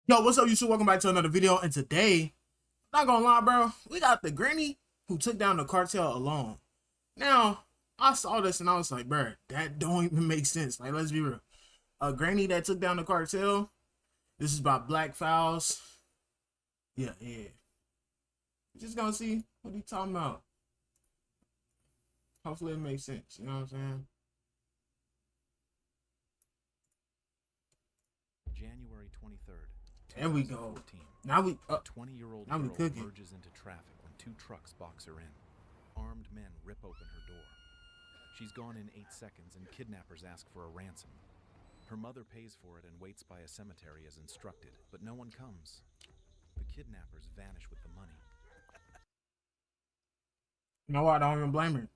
Yo, what's up, YouTube? Welcome back to another video. And today, not gonna lie, bro, we got the granny who took down the cartel alone. Now, I saw this and I was like, bro, that don't even make sense. Like, let's be real. A granny that took down the cartel. This is about Black Files. Yeah. We're just gonna see what he talking about. Hopefully it makes sense. You know what I'm saying? January 23rd. There we go. Now we 20-year-old now we girl cooking. emerges into traffic when two trucks box her in. Armed men rip open her door. She's gone in 8 seconds and kidnappers ask for a ransom. Her mother pays for it and waits by a cemetery as instructed, but no one comes. The kidnappers vanish with the money. You know what? I don't even blame her.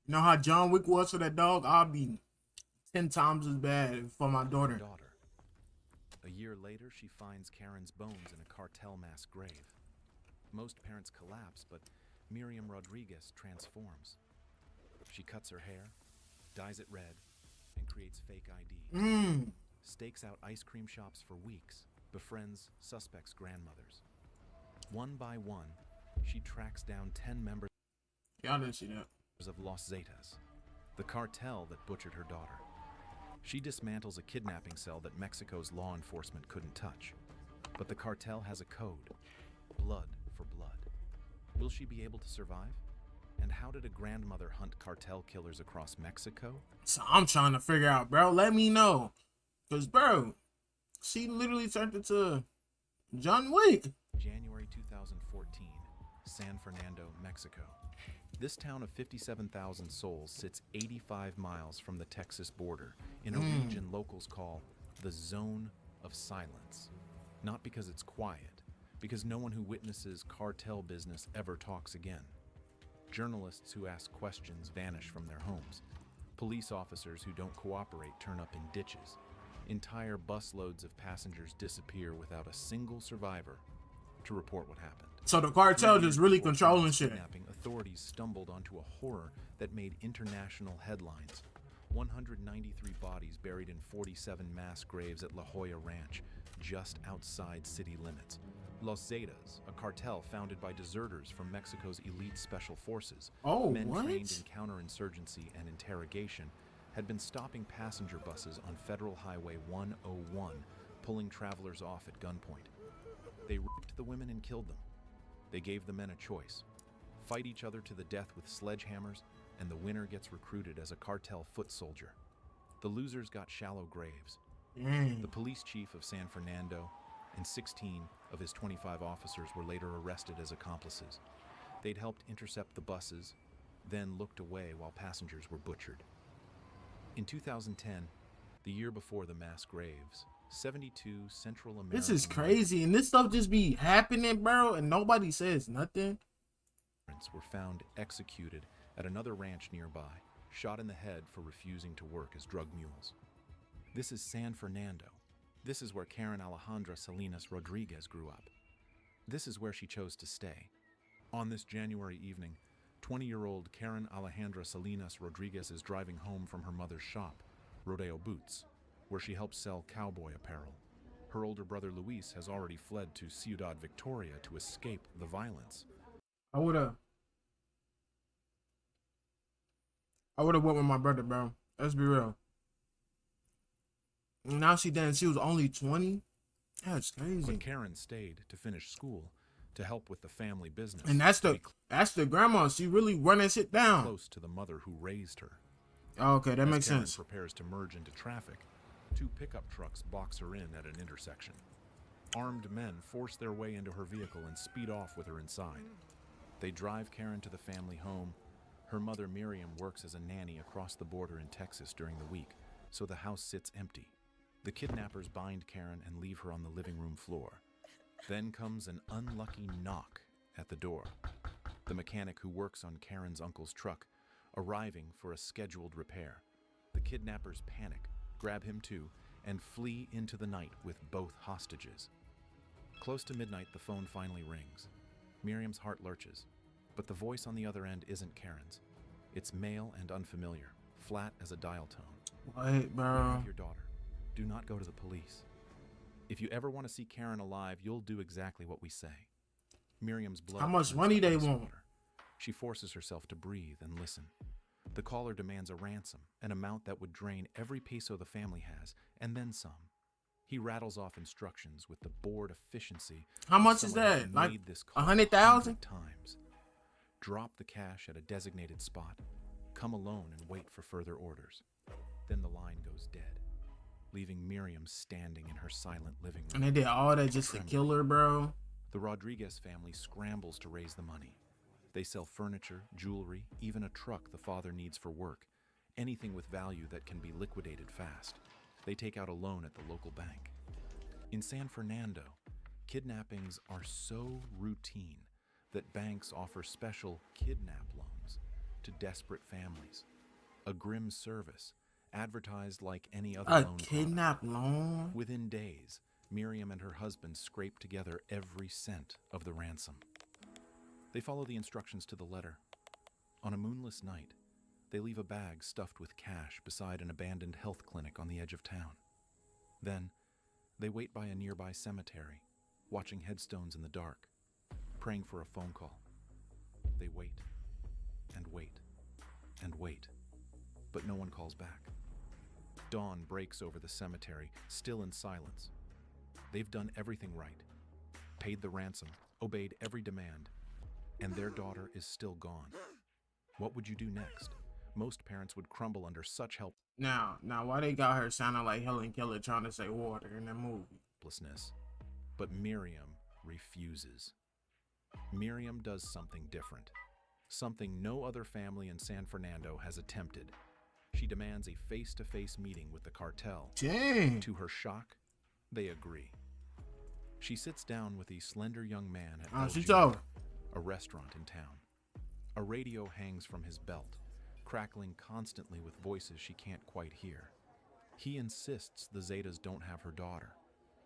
You know how John Wick was for that dog? I'll be 10 times as bad for my daughter. A year later, she finds Karen's bones in a cartel mass grave. Most parents collapse, but Miriam Rodriguez transforms. She cuts her hair, dyes it red, and creates fake IDs. Stakes out ice cream shops for weeks, befriends suspects' grandmothers. One by one, she tracks down 10 members Y'all didn't see that. of Los Zetas, the cartel that butchered her daughter. She dismantles a kidnapping cell that Mexico's law enforcement couldn't touch. But the cartel has a code: blood for blood. Will she be able to survive? And how did a grandmother hunt cartel killers across Mexico? So I'm trying to figure out, bro. Let me know. Because, bro, she literally turned into John Wick. January 2014, San Fernando, Mexico. This town of 57,000 souls sits 85 miles from the Texas border in a region locals call the Zone of Silence. Not because it's quiet, because no one who witnesses cartel business ever talks again. Journalists who ask questions vanish from their homes. Police officers who don't cooperate turn up in ditches. Entire busloads of passengers disappear without a single survivor to report what happened. So the cartel just really controlling shit. Authorities stumbled onto a horror that made international headlines. 193 bodies buried in 47 mass graves at La Jolla Ranch, just outside city limits. Los Zetas, a cartel founded by deserters from Mexico's elite special forces, men trained in counterinsurgency and interrogation, had been stopping passenger buses on Federal Highway 101, pulling travelers off at gunpoint. They raped the women and killed them. They gave the men a choice: fight each other to the death with sledgehammers, and the winner gets recruited as a cartel foot soldier. The losers got shallow graves. The police chief of San Fernando and 16 of his 25 officers were later arrested as accomplices. They'd helped intercept the buses, then looked away while passengers were butchered. In 2010, the year before the mass graves, 72 Central American... This is crazy, and this stuff just be happening, bro, and nobody says nothing. ...were found executed at another ranch nearby, shot in the head for refusing to work as drug mules. This is San Fernando. This is where Karen Alejandra Salinas Rodriguez grew up. This is where she chose to stay. On this January evening, 20-year-old Karen Alejandra Salinas Rodriguez is driving home from her mother's shop, Rodeo Boots, where she helps sell cowboy apparel. Her older brother Luis has already fled to Ciudad Victoria to escape the violence. I would've went with my brother, bro. Let's be real. Now she was only 20. That's crazy. But Karen stayed to finish school, to help with the family business. And that's the grandma. She really running shit down. Close to the mother who raised her. Oh, okay, that makes Karen sense. Prepares to merge into traffic, 2 pickup trucks box her in at an intersection. Armed men force their way into her vehicle and speed off with her inside. They drive Karen to the family home. Her mother Miriam works as a nanny across the border in Texas during the week, so the house sits empty. The kidnappers bind Karen and leave her on the living room floor. Then comes an unlucky knock at the door. The mechanic who works on Karen's uncle's truck, arriving for a scheduled repair. The kidnappers panic, grab him too, and flee into the night with both hostages. Close to midnight, the phone finally rings. Miriam's heart lurches, but the voice on the other end isn't Karen's. It's male and unfamiliar, flat as a dial tone. Wait, bro. I have your daughter. Do not go to the police. If you ever want to see Karen alive, you'll do exactly what we say. Miriam's blood. How much turns money to they ice want? water. She forces herself to breathe and listen. The caller demands a ransom, an amount that would drain every peso the family has, and then some. He rattles off instructions with the bored efficiency. How of much is someone who's that? Like made this call 100,000? 100 times. Drop the cash at a designated spot. Come alone and wait for further orders. Then the line goes dead, leaving Miriam standing in her silent living room. And they did all that just to kill her, bro. The Rodriguez family scrambles to raise the money. They sell furniture, jewelry, even a truck the father needs for work, anything with value that can be liquidated fast. They take out a loan at the local bank. In San Fernando, kidnappings are so routine that banks offer special kidnap loans to desperate families. A grim service, advertised like any other A loan kidnap product. loan? Within days, Miriam and her husband scrape together every cent of the ransom. They follow the instructions to the letter. On a moonless night, they leave a bag stuffed with cash beside an abandoned health clinic on the edge of town. Then, they wait by a nearby cemetery, watching headstones in the dark, praying for a phone call. They wait, and wait, and wait, but no one calls back. Dawn breaks over the cemetery, still in silence. They've done everything right, paid the ransom, obeyed every demand, and their daughter is still gone. What would you do next? Most parents would crumble under such Now, why they got her sounding like Helen Keller trying to say water in that movie? helplessness. But Miriam refuses. Miriam does something different, something no other family in San Fernando has attempted. She demands a face-to-face meeting with the cartel. Dang. To her shock, they agree. She sits down with a slender young man at Oh, El she Junior, told. a restaurant in town. A radio hangs from his belt, crackling constantly with voices she can't quite hear. He insists the Zetas don't have her daughter.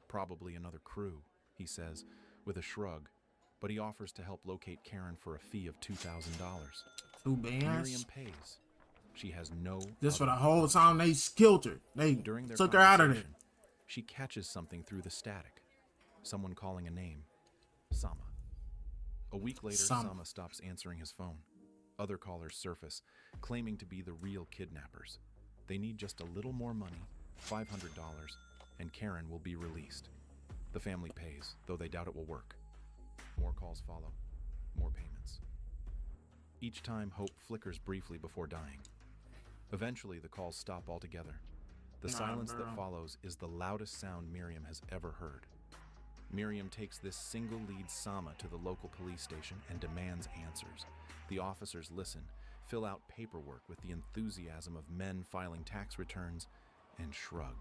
Probably another crew, he says, with a shrug, but he offers to help locate Karen for a fee of $2,000. 2 bands? Miriam pays. She has no Just for other the whole option. time they killed her. They During their took her out of there. conversation, she catches something through the static. Someone calling a name. Sama. A week later, Sama stops answering his phone. Other callers surface, claiming to be the real kidnappers. They need just a little more money, $500, and Karen will be released. The family pays, though they doubt it will work. More calls follow, more payments. Each time, hope flickers briefly before dying. Eventually, the calls stop altogether. The silence that follows is the loudest sound Miriam has ever heard. Miriam takes this single lead Sama to the local police station and demands answers. The officers listen, fill out paperwork with the enthusiasm of men filing tax returns, and shrug.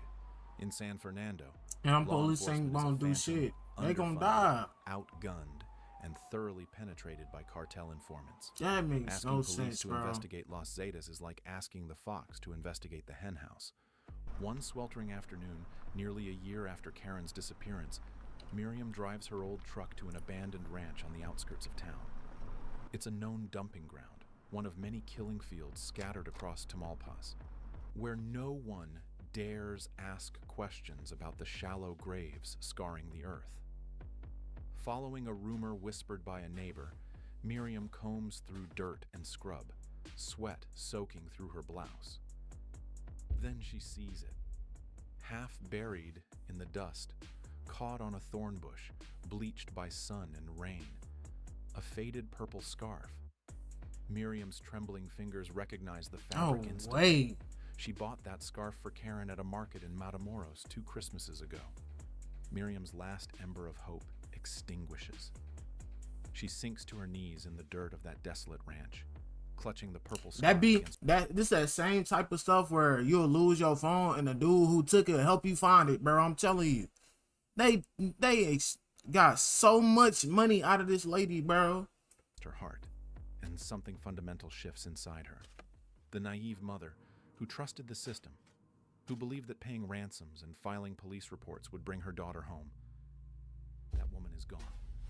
In San Fernando, And law police ain't enforcement is a gonna do phantom, shit. They gonna underfunded, die. outgunned, and thoroughly penetrated by cartel informants. That makes Asking no police sense, to bro. investigate Los Zetas is like asking the fox to investigate the hen house. One sweltering afternoon, nearly a year after Karen's disappearance, Miriam drives her old truck to an abandoned ranch on the outskirts of town. It's a known dumping ground, one of many killing fields scattered across Tamaulipas, where no one dares ask questions about the shallow graves scarring the earth. Following a rumor whispered by a neighbor, Miriam combs through dirt and scrub, sweat soaking through her blouse. Then she sees it, half buried in the dust, caught on a thorn bush, bleached by sun and rain. A faded purple scarf. Miriam's trembling fingers recognize the fabric instantly. Wait. She bought that scarf for Karen at a market in Matamoros 2 Christmases ago. Miriam's last ember of hope extinguishes. She sinks to her knees in the dirt of that desolate ranch, clutching the purple scarf. This that same type of stuff where you'll lose your phone and the dude who took it will help you find it, bro. I'm telling you. They got so much money out of this lady, bro. Her heart, and something fundamental shifts inside her. The naive mother who trusted the system, who believed that paying ransoms and filing police reports would bring her daughter home. That woman is gone.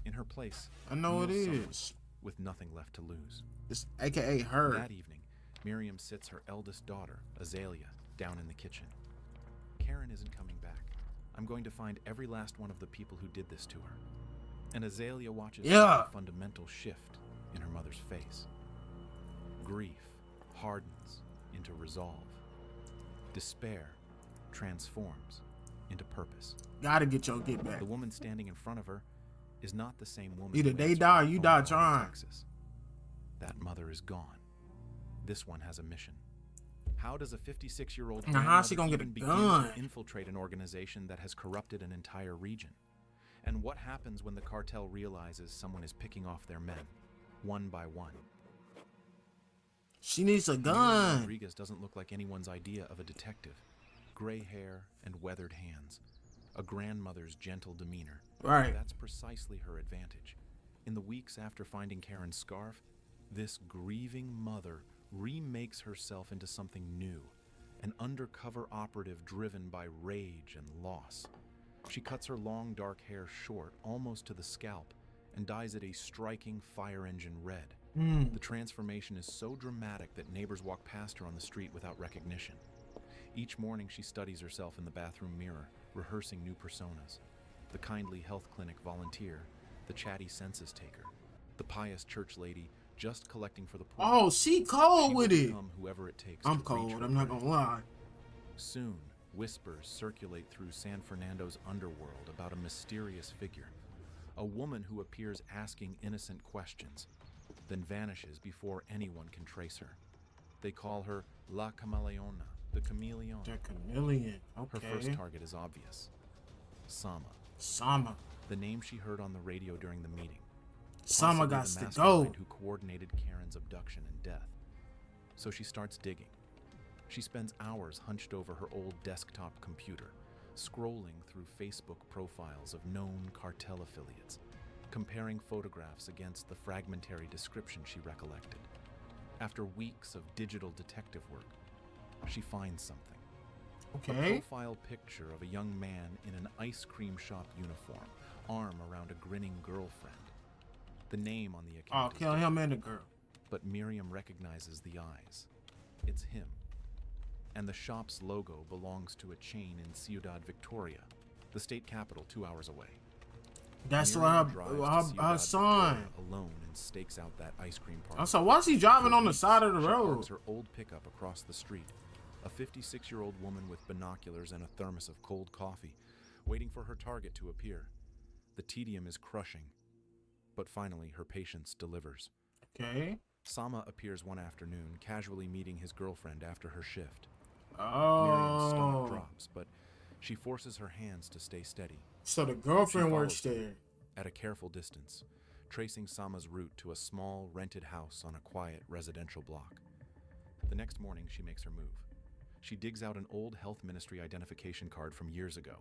In her place, I know it someone is. with nothing left to lose. It's AKA her. That evening, Miriam sits her eldest daughter, Azalea, down in the kitchen. Karen isn't coming back. I'm going to find every last one of the people who did this to her. And Azalea watches Yeah. a fundamental shift in her mother's face. Grief hardens into resolve. Despair transforms into purpose. Gotta get back. The woman standing in front of her is not the same woman. Either who they answered die or the you phone die call in trying. Texas. That mother is gone. This one has a mission. How does a 56-year-old Now, how's she grandmother gonna get a even begin gun? to infiltrate an organization that has corrupted an entire region? And what happens when the cartel realizes someone is picking off their men, one by one? She needs a Miriam gun. Rodriguez doesn't look like anyone's idea of a detective. Gray hair and weathered hands. A grandmother's gentle demeanor. Right. That's precisely her advantage. In the weeks after finding Karen's scarf, this grieving mother remakes herself into something new, an undercover operative driven by rage and loss. She cuts her long dark hair short, almost to the scalp, and dyes it a striking fire engine red. The transformation is so dramatic that neighbors walk past her on the street without recognition. Each morning she studies herself in the bathroom mirror, rehearsing new personas. The kindly health clinic volunteer, the chatty census taker, the pious church lady just collecting for the poor. Oh, she cold She with will it. become whoever it takes I'm to reach cold. her I'm not dream. gonna lie. Soon, whispers circulate through San Fernando's underworld about a mysterious figure, a woman who appears asking innocent questions, then vanishes before anyone can trace her. They call her La Camaleona, the chameleon. The chameleon. Her first Okay. target is obvious. Sama, Sama. the name she heard on the radio during the meeting. Sama Possibly got the to go. mastermind who coordinated Karen's abduction and death. So she starts digging. She spends hours hunched over her old desktop computer, scrolling through Facebook profiles of known cartel affiliates, comparing photographs against the fragmentary description she recollected. After weeks of digital detective work, she finds something. A Okay. profile picture of a young man in an ice cream shop uniform, arm around a grinning girlfriend. The name on the Oh, account is kill him and the girl. but Miriam recognizes the eyes. It's him. And the shop's logo belongs to a chain in Ciudad Victoria, the state capital 2 hours away. That's Miriam what drives to her Ciudad son. Victoria alone and stakes out that ice cream I'm parlor. sorry, why is he driving on the side of the She road? parks her old pickup across the street, a 56-year-old woman with binoculars and a thermos of cold coffee, waiting for her target to appear. The tedium is crushing, but finally her patience delivers. Okay. Sama appears one afternoon, casually meeting his girlfriend after her shift. Miriam's stomach Oh. drops, but she forces her hands to stay steady. So the girlfriend She works follows there. At a careful distance, tracing Sama's route to a small, rented house on a quiet residential block. The next morning, she makes her move. She digs out an old health ministry identification card from years ago.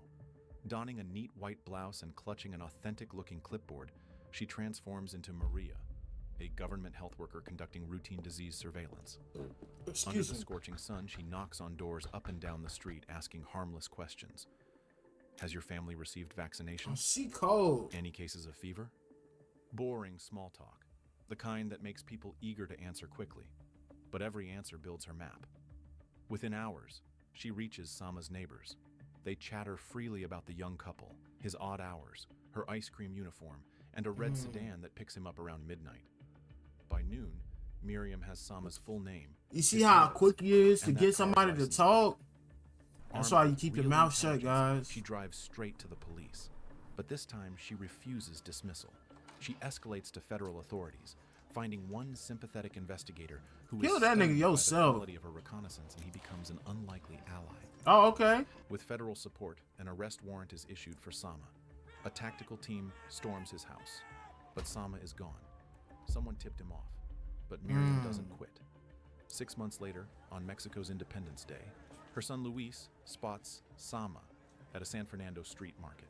Donning a neat white blouse and clutching an authentic-looking clipboard, she transforms into Maria, a government health worker conducting routine disease surveillance. Under Excuse the me. scorching sun, she knocks on doors up and down the street, asking harmless questions. Has your family received Oh, vaccinations? she cold. Any cases of fever? Boring small talk, the kind that makes people eager to answer quickly. But every answer builds her map. Within hours, she reaches Sama's neighbors. They chatter freely about the young couple, his odd hours, her ice cream uniform, and a red sedan that picks him up around midnight. By noon, Miriam has Sama's full name. You see his how habits, quick he is to and that get car's somebody to license. talk? That's Armed why you with keep your real mouth shut, intelligence, guys. She drives straight to the police. But this time, she refuses dismissal. She escalates to federal authorities, finding one sympathetic investigator who is Kill that nigga stunned by the yourself. quality of her reconnaissance, and he becomes an unlikely ally. Oh, okay. With federal support, an arrest warrant is issued for Sama. A tactical team storms his house, but Sama is gone. Someone tipped him off, but Miriam doesn't quit. 6 months later, on Mexico's Independence Day, her son Luis spots Sama at a San Fernando street market.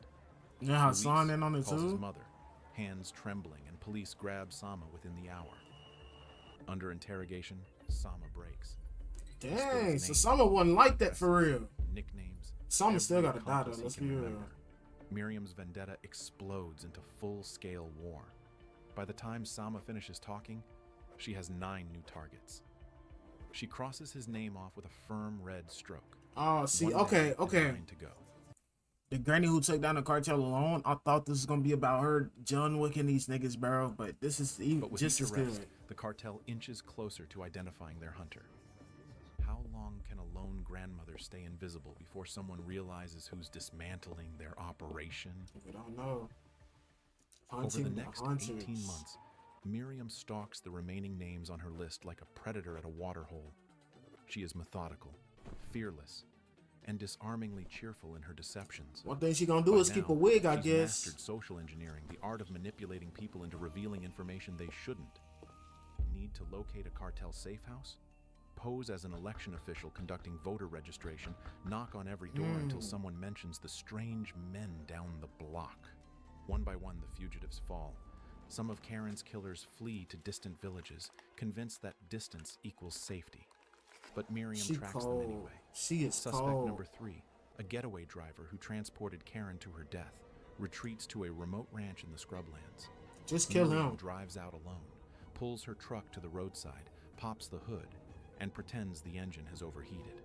Yeah, how Luis son in on it calls his too? mother, hands trembling, and police grab Sama within the hour. Under interrogation, Sama breaks. Dang, so name, Summer wasn't like that for real. Nicknames. Summer still every gotta die though, accomplice he let's can be real. remember. Miriam's vendetta explodes into full-scale war. By the time Sama finishes talking, she has 9 new targets. She crosses his name off with a firm red stroke. Oh, see, One okay, down and okay. 9 to go. the granny who took down the cartel alone, I thought this was gonna be about her John Wicking these niggas, bro. But this is But with just each as arrest, good. the cartel inches closer to identifying their hunter. How long can a lone grandmother stay invisible before someone realizes who's dismantling their operation? We don't know. Over Hunting the the next hunters. 18 months, Miriam stalks the remaining names on her list like a predator at a waterhole. She is methodical, fearless, and disarmingly cheerful in her deceptions. One thing she gonna do By is keep now, a wig, I she's guess. mastered social engineering, the art of manipulating people into revealing information they shouldn't. Need to locate a cartel safe house? Pose as an election official conducting voter registration, knock on every door until someone mentions the strange men down the block. One by one, the fugitives fall. Some of Karen's killers flee to distant villages, convinced that distance equals safety. But Miriam She tracks them cold. anyway. She is Suspect cold. number 3, a getaway driver who transported Karen to her death, retreats to a remote ranch in the scrublands. Just kill Miriam him. drives out alone, pulls her truck to the roadside, pops the hood, and pretends the engine has overheated.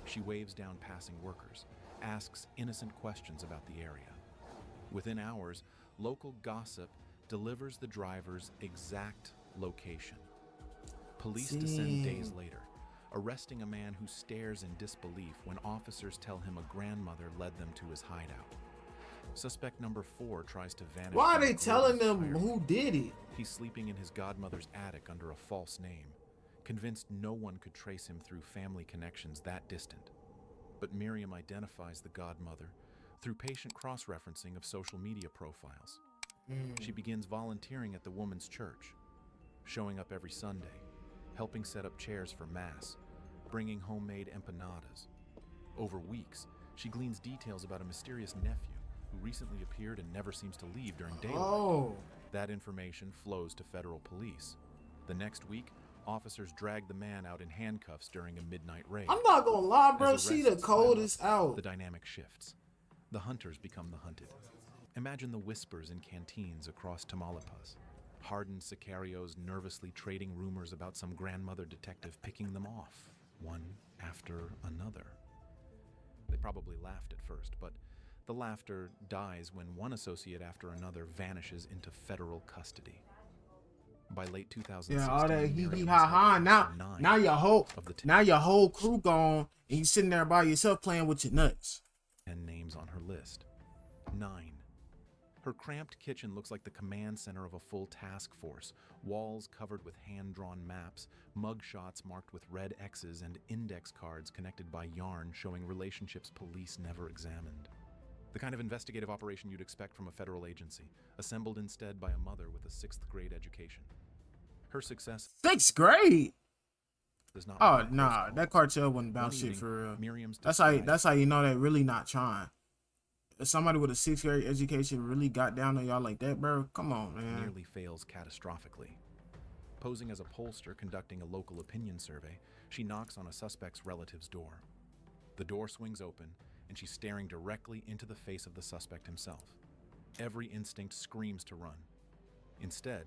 She waves down passing workers, asks innocent questions about the area. Within hours, local gossip delivers the driver's exact location. Police descend days later, arresting a man who stares in disbelief when officers tell him a grandmother led them to his hideout. Suspect number 4 tries to vanish. Why are from they the telling glowing them fire. who did it? He's sleeping in his godmother's attic under a false name, convinced no one could trace him through family connections that distant. But Miriam identifies the godmother through patient cross-referencing of social media profiles. She begins volunteering at the woman's church, showing up every Sunday, helping set up chairs for mass, bringing homemade empanadas. Over weeks, she gleans details about a mysterious nephew who recently appeared and never seems to leave during daylight. Oh, That information flows to federal police. The next week, officers drag the man out in handcuffs during a midnight raid. I'm not gonna lie, bro. As She the arrests pile up, coldest out. The dynamic shifts. The hunters become the hunted. Imagine the whispers in canteens across Tamaulipas. Hardened sicarios nervously trading rumors about some grandmother detective picking them off, one after another. They probably laughed at first, but the laughter dies when one associate after another vanishes into federal custody. By late 2016, Yeah, all that hee hee Miriam ha was ha. held Now, for 9 now your whole, of the now your whole crew gone, and you sitting there by yourself playing with your nuts. 10 names on her list. 9. Her cramped kitchen looks like the command center of a full task force. Walls covered with hand-drawn maps, mugshots marked with red X's, and index cards connected by yarn showing relationships police never examined. The kind of investigative operation you'd expect from a federal agency, assembled instead by a mother with a 6th grade education. Her success 6th grade. does not Oh reflect nah, close that calls. cartel wasn't about One shit evening, for real. Miriam's That's disguise how you know they're really not trying. If somebody with a 6th grade education really got down on y'all like that, bro, come on, man. nearly fails catastrophically. Posing as a pollster conducting a local opinion survey, she knocks on a suspect's relative's door. The door swings open, and she's staring directly into the face of the suspect himself. Every instinct screams to run. Instead,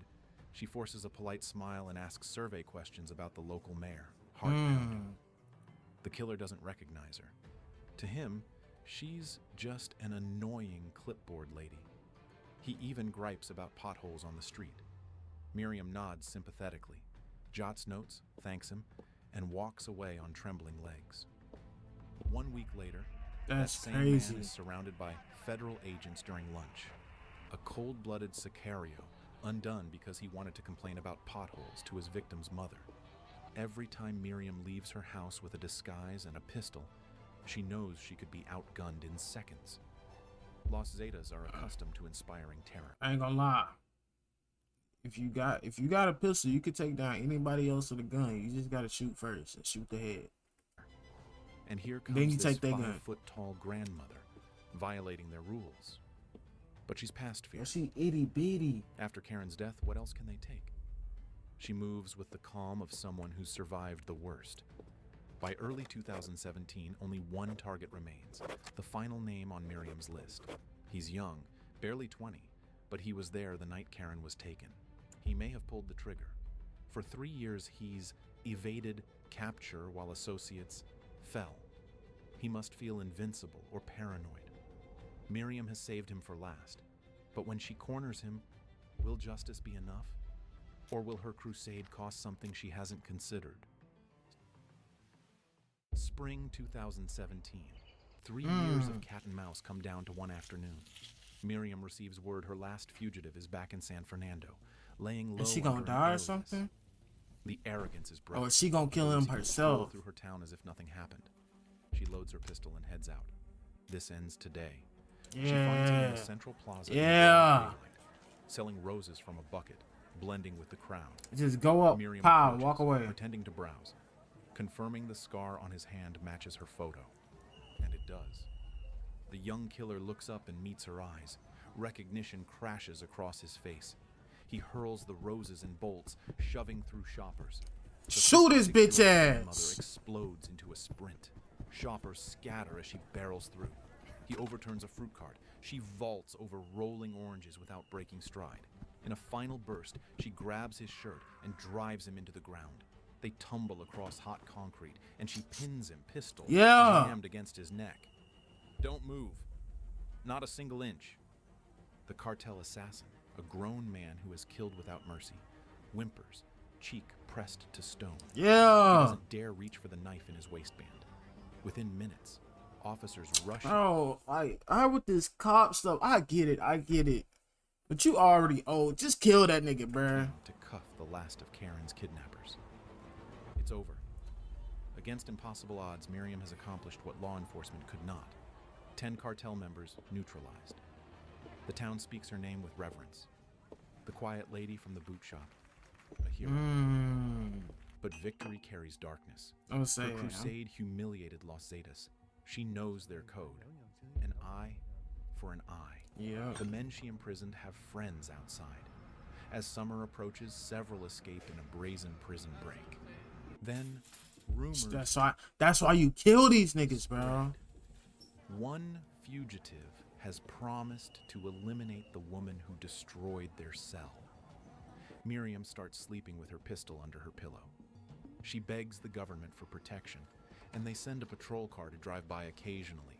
she forces a polite smile and asks survey questions about the local mayor, heart pounding. The killer doesn't recognize her. To him, she's just an annoying clipboard lady. He even gripes about potholes on the street. Miriam nods sympathetically, jots notes, thanks him, and walks away on trembling legs. 1 week later, That's that same crazy. man is surrounded by federal agents during lunch. A cold-blooded sicario, undone because he wanted to complain about potholes to his victim's mother. Every time Miriam leaves her house with a disguise and a pistol, she knows she could be outgunned in seconds. Los Zetas are accustomed to inspiring terror. I ain't gonna lie. If you got a pistol, you could take down anybody else with a gun. You just gotta shoot first and shoot the head. And here Then comes you this take their gun. 5-foot-tall grandmother, violating their rules. But she's past fear. Yeah, she itty bitty. After Karen's death, what else can they take? She moves with the calm of someone who's survived the worst. By early 2017, only one target remains, the final name on Miriam's list. He's young, barely 20, but he was there the night Karen was taken. He may have pulled the trigger. For 3 years, he's evaded capture while associates fell. He must feel invincible or paranoid. Miriam has saved him for last, but when she corners him, will justice be enough? Or will her crusade cost something she hasn't considered? Spring 2017. 3 years of cat and mouse come down to one afternoon. Miriam receives word her last fugitive is back in San Fernando, laying low. Is she gonna under an die or alias. something? The arrogance is broken. Or is she gonna kill him Rosie can stroll herself? through her town as if nothing happened. She loads her pistol and heads out. This ends today. She finds him in Yeah. the central plaza in Yeah. broad daylight, selling roses from a bucket, blending with the crowd. Just go up, Miriam pow, approaches, walk away. pretending to browse, confirming the scar on his hand matches her photo. And it does. The young killer looks up and meets her eyes. Recognition crashes across his face. He hurls the roses and bolts, shoving through shoppers. The Shoot his 56-year-old bitch grandmother ass. explodes into a sprint. Shoppers scatter as she barrels through. He overturns a fruit cart. She vaults over rolling oranges without breaking stride. In a final burst, she grabs his shirt and drives him into the ground. They tumble across hot concrete, and she pins him, pistol jammed against his neck. Don't move. Not a single inch. The cartel assassin, a grown man who is killed without mercy, whimpers, cheek pressed to stone. He doesn't dare reach for the knife in his waistband. Within minutes, officers rush. Bro, I with this cop stuff, I get it. But you already old. Just kill that nigga, bruh. To cuff the last of Karen's kidnappers. It's over. Against impossible odds, Miriam has accomplished what law enforcement could not. 10 cartel members neutralized. The town speaks her name with reverence. The quiet lady from the boot shop, a hero. But victory carries darkness. I'm saying, Her crusade humiliated Los Zetas. She knows their code. An eye for an eye. Yeah. The men she imprisoned have friends outside. As summer approaches, several escape in a brazen prison break. Then, rumors. That's why you kill these niggas, bro. One fugitive has promised to eliminate the woman who destroyed their cell. Miriam starts sleeping with her pistol under her pillow. She begs the government for protection, and they send a patrol car to drive by occasionally,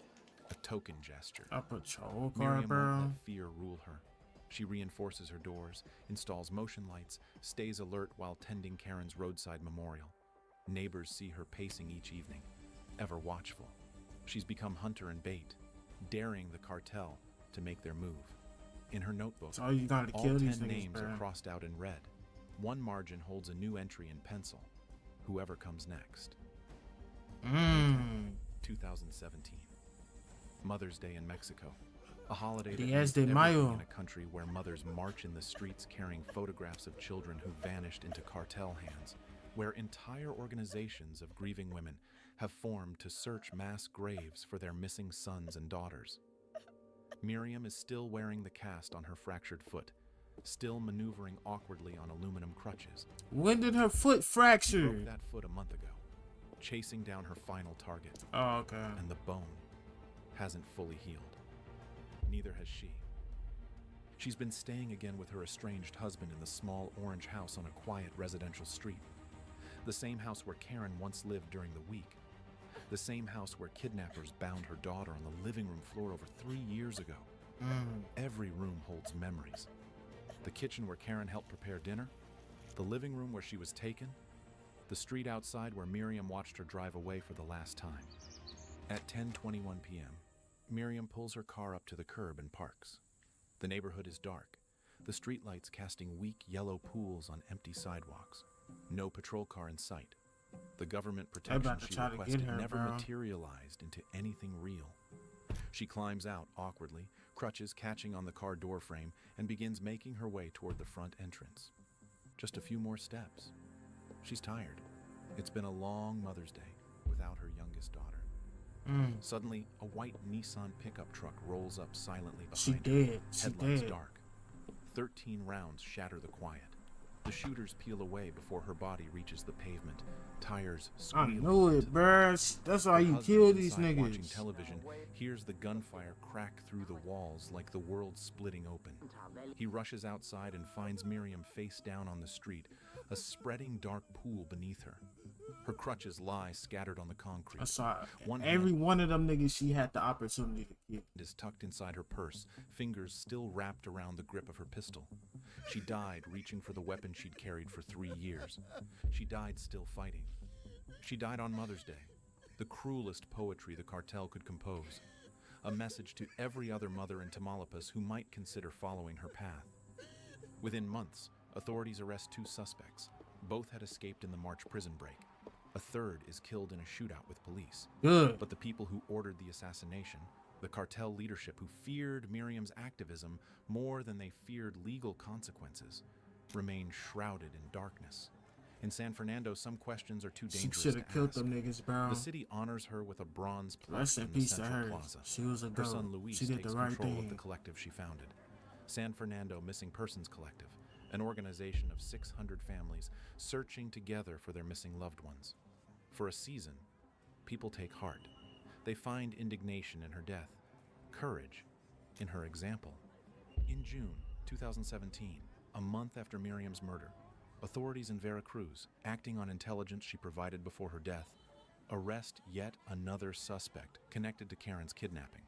a token gesture. A patrol car, Miriam bro. won't let fear rule her. She reinforces her doors, installs motion lights, stays alert while tending Karen's roadside memorial. Neighbors see her pacing each evening, ever watchful. She's become hunter and bait, daring the cartel to make their move. In her notebook, So you gotta all kill 10 these niggas, names bro. are crossed out in red. One margin holds a new entry in pencil. Whoever comes next. 2017. Mother's Day in Mexico. A holiday that Días means de everything Mayo. in a country where mothers march in the streets carrying photographs of children who vanished into cartel hands, where entire organizations of grieving women have formed to search mass graves for their missing sons and daughters. Miriam is still wearing the cast on her fractured foot, still maneuvering awkwardly on aluminum crutches. When did her foot She fracture? broke that foot a month ago, chasing down her final target, Oh, okay. and the bone hasn't fully healed. Neither has she. She's been staying again with her estranged husband in the small orange house on a quiet residential street. The same house where Karen once lived during the week. The same house where kidnappers bound her daughter on the living room floor over 3 years ago. Every room holds memories. The kitchen where Karen helped prepare dinner, the living room where she was taken, the street outside where Miriam watched her drive away for the last time. At 10:21 p.m., Miriam pulls her car up to the curb and parks. The neighborhood is dark, the streetlights casting weak yellow pools on empty sidewalks. No patrol car in sight. The government protection about to she try to get requested her, never bro. materialized into anything real. She climbs out awkwardly, crutches catching on the car door frame, and begins making her way toward the front entrance. Just a few more steps. She's tired. It's been a long Mother's Day without her youngest daughter. Suddenly, a white Nissan pickup truck rolls up silently She behind her. dead. She Headlights dead. dark. 13 rounds shatter the quiet. The shooters peel away before her body reaches the pavement. Tires I squeal. knew into it, the bruh. That's why Her you husband kill these inside watching niggas. television hears the gunfire crack through the walls like the world splitting open. He rushes outside and finds Miriam face down on the street, a spreading dark pool beneath her. Her crutches lie scattered on the I concrete. saw One every hand one of them niggas she had the opportunity to kill. is tucked inside her purse, fingers still wrapped around the grip of her pistol. She died reaching for the weapon she'd carried for 3 years. She died still fighting. She died on Mother's Day, the cruelest poetry the cartel could compose. A message to every other mother in Tamaulipas who might consider following her path. Within months, authorities arrest 2 suspects. Both had escaped in the March prison break. A third is killed in a shootout with police. Good. But the people who ordered the assassination, the cartel leadership who feared Miriam's activism more than they feared legal consequences, remain shrouded in darkness. In San Fernando, some questions are too She dangerous should to have killed ask. them niggas, bro. The city honors her with a bronze plaque Rest in in the peace to central her. plaza. She was a Her goat. son Luis She did takes the right control of thing. the collective she founded. San Fernando Missing Persons Collective, an organization of 600 families searching together for their missing loved ones. For a season, people take heart. They find indignation in her death, courage in her example. In June 2017, a month after Miriam's murder, authorities in Veracruz, acting on intelligence she provided before her death, arrest yet another suspect connected to Karen's kidnapping.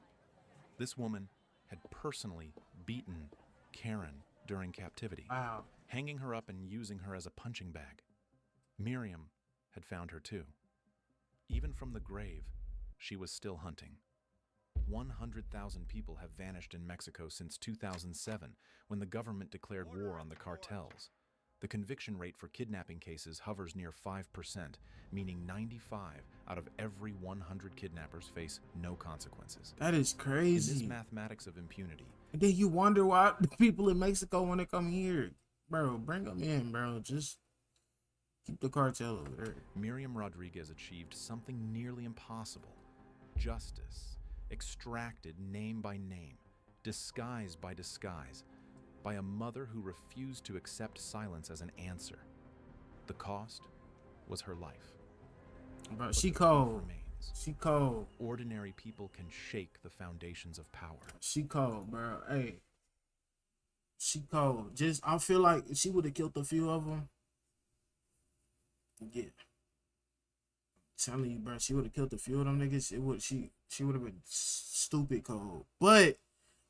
This woman had personally beaten Karen during captivity, Wow. hanging her up and using her as a punching bag. Miriam had found her too. Even from the grave, she was still hunting. 100,000 people have vanished in Mexico since 2007, when the government declared war on the cartels. The conviction rate for kidnapping cases hovers near 5%, meaning 95 out of every 100 kidnappers face no consequences. That is In crazy. this mathematics of impunity, And then you wonder why the people in Mexico want to come here. Bro, bring them in, bro. Just keep the cartel over there. Miriam Rodriguez achieved something nearly impossible. Justice, extracted name by name, disguise by disguise, by a mother who refused to accept silence as an answer. The cost was her life. Bro, But she the proof cold. remains. She cold. Ordinary people can shake the foundations of power. She cold, bro. Hey. She cold. Just, I feel like if she would have killed a few of them, yeah. Telling you, bro, she would have killed a few of them niggas. She would have been stupid cold. But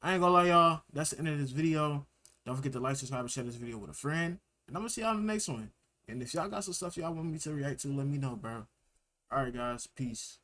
I ain't gonna lie, y'all. That's the end of this video. Don't forget to like, subscribe, and share this video with a friend. And I'm gonna see y'all in the next one. And if y'all got some stuff y'all want me to react to, let me know, bro. All right, guys. Peace.